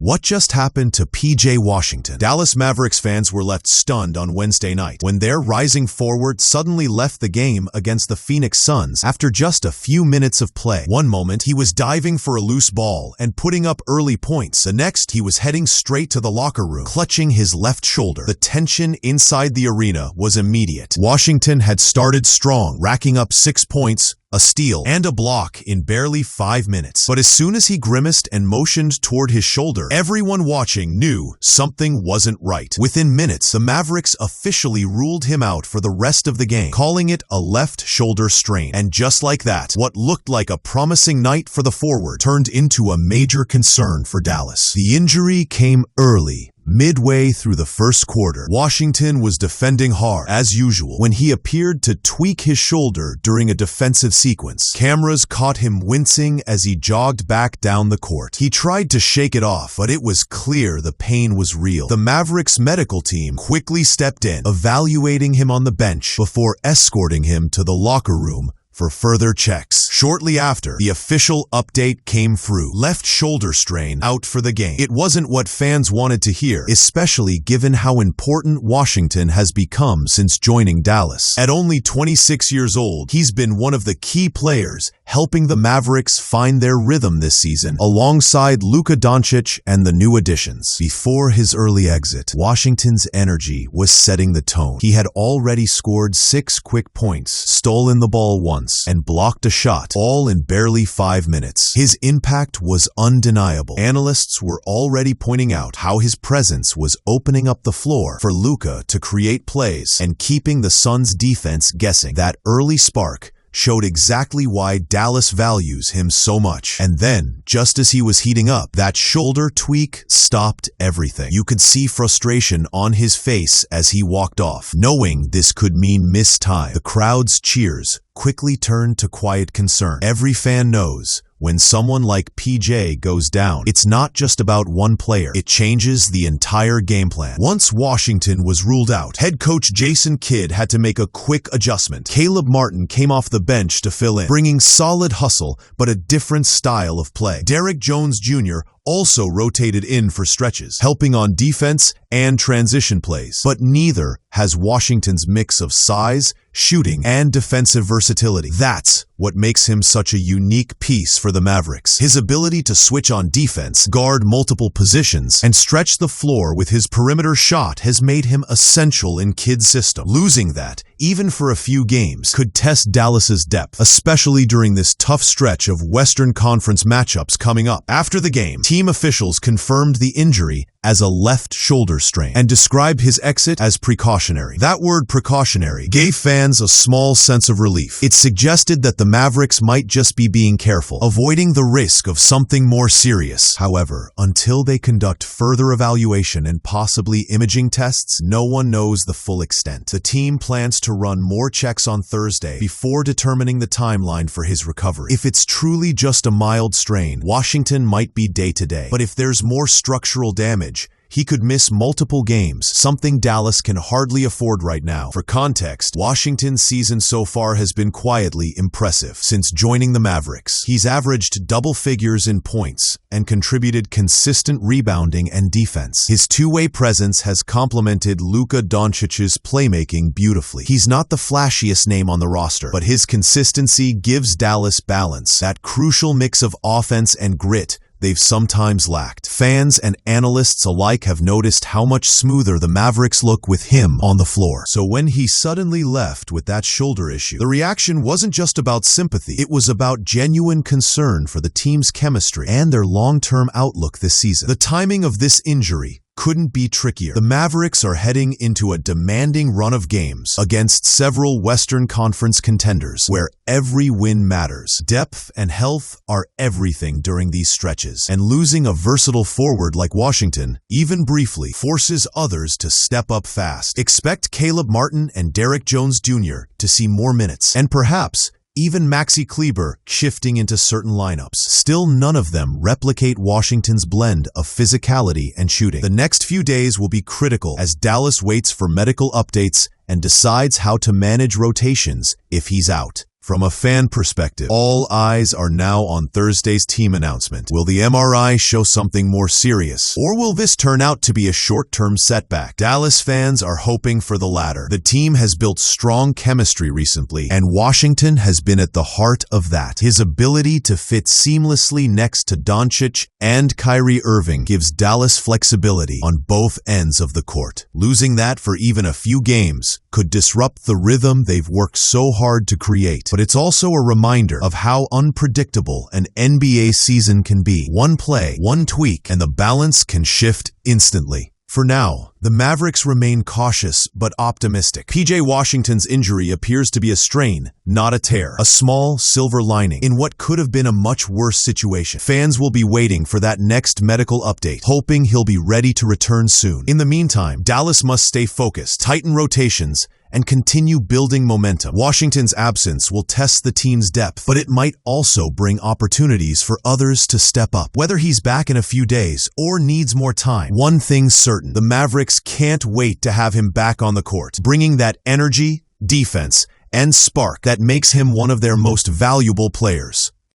What just happened to P.J. Washington? Dallas Mavericks fans were left stunned on Wednesday night when their rising forward suddenly left the game against the Phoenix Suns after just a few minutes of play. One moment, he was diving for a loose ball and putting up early points. The next, he was heading straight to the locker room, clutching his left shoulder. The tension inside the arena was immediate. Washington had started strong, racking up 6 points, a steal, and a block in barely 5 minutes. But as soon as he grimaced and motioned toward his shoulder, everyone watching knew something wasn't right. Within minutes, the Mavericks officially ruled him out for the rest of the game, calling it a left shoulder strain. And just like that, what looked like a promising night for the forward turned into a major concern for Dallas. The injury came early. Midway through the first quarter, Washington was defending hard, as usual, when he appeared to tweak his shoulder during a defensive sequence. Cameras caught him wincing as he jogged back down the court. He tried to shake it off, but it was clear the pain was real. The Mavericks medical team quickly stepped in, evaluating him on the bench before escorting him to the locker room for further checks. Shortly after, the official update came through. Left shoulder strain, out for the game. It wasn't what fans wanted to hear, especially given how important Washington has become since joining Dallas. At only 26 years old, he's been one of the key players helping the Mavericks find their rhythm this season, alongside Luka Doncic and the new additions. Before his early exit, Washington's energy was setting the tone. He had already scored 6 quick points, stolen the ball once, and blocked a shot, all in barely 5 minutes. His impact was undeniable. Analysts were already pointing out how his presence was opening up the floor for Luka to create plays and keeping the Suns' defense guessing. That early spark showed exactly why Dallas values him so much. And then, just as he was heating up, that shoulder tweak stopped everything. You could see frustration on his face as he walked off, knowing this could mean missed time. The crowd's cheers quickly turned to quiet concern. Every fan knows when someone like PJ goes down, it's not just about one player. It changes the entire game plan. Once Washington was ruled out, head coach Jason Kidd had to make a quick adjustment. Caleb Martin came off the bench to fill in, bringing solid hustle but a different style of play. Derek Jones Jr. also rotated in for stretches, helping on defense and transition plays. But neither has Washington's mix of size, shooting, and defensive versatility. That's what makes him such a unique piece for the Mavericks. His ability to switch on defense, guard multiple positions, and stretch the floor with his perimeter shot has made him essential in Kidd's system. Losing that, even for a few games, could test Dallas's depth, especially during this tough stretch of Western Conference matchups coming up. After the game, team officials confirmed the injury as a left shoulder strain and described his exit as precautionary. That word precautionary gave fans a small sense of relief. It suggested that the Mavericks might just be being careful, avoiding the risk of something more serious. However, until they conduct further evaluation and possibly imaging tests, no one knows the full extent. The team plans to run more checks on Thursday before determining the timeline for his recovery. If it's truly just a mild strain, Washington might be day-to-day. But if there's more structural damage, he could miss multiple games, something Dallas can hardly afford right now. For context, Washington's season so far has been quietly impressive. Since joining the Mavericks, he's averaged double figures in points and contributed consistent rebounding and defense. His two-way presence has complemented Luka Doncic's playmaking beautifully. He's not the flashiest name on the roster, but his consistency gives Dallas balance, that crucial mix of offense and grit they've sometimes lacked. Fans and analysts alike have noticed how much smoother the Mavericks look with him on the floor. So when he suddenly left with that shoulder issue, the reaction wasn't just about sympathy. It was about genuine concern for the team's chemistry and their long-term outlook this season. The timing of this injury couldn't be trickier. The Mavericks are heading into a demanding run of games against several Western Conference contenders where every win matters. Depth and health are everything during these stretches, and losing a versatile forward like Washington, even briefly, forces others to step up fast. Expect Caleb Martin and Derek Jones Jr. to see more minutes, and perhaps even Maxi Kleber shifting into certain lineups. Still, none of them replicate Washington's blend of physicality and shooting. The next few days will be critical as Dallas waits for medical updates and decides how to manage rotations if he's out. From a fan perspective, all eyes are now on Thursday's team announcement. Will the MRI show something more serious, or will this turn out to be a short-term setback? Dallas fans are hoping for the latter. The team has built strong chemistry recently, and Washington has been at the heart of that. His ability to fit seamlessly next to Doncic and Kyrie Irving gives Dallas flexibility on both ends of the court. Losing that for even a few games could disrupt the rhythm they've worked so hard to create. But it's also a reminder of how unpredictable an NBA season can be. One play, one tweak, and the balance can shift instantly. For now, the Mavericks remain cautious but optimistic. PJ Washington's injury appears to be a strain, not a tear. A small silver lining in what could have been a much worse situation. Fans will be waiting for that next medical update, hoping he'll be ready to return soon. In the meantime, Dallas must stay focused, tighten rotations, and continue building momentum. Washington's absence will test the team's depth, but it might also bring opportunities for others to step up. Whether he's back in a few days or needs more time, one thing's certain: the Mavericks can't wait to have him back on the court, bringing that energy, defense, and spark that makes him one of their most valuable players.